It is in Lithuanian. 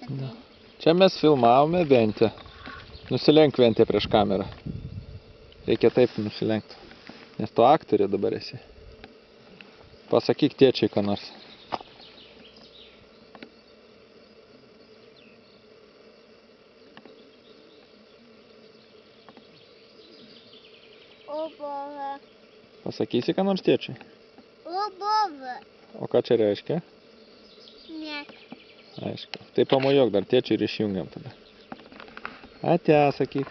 Da. Čia mes filmavome Ventę. Nusilenk Ventę prieš kamerą. Reikia taip nusilenkti. Nes tu aktorė dabar esi. Pasakyk tėčiai ką nors. Obova. Pasakysi ką nors tėčiai? Obova. O ką čia reiškia? Ne. Aišku. Tai pamojuok dar tėčiai ir išjungiam tada. Ate, sakyk.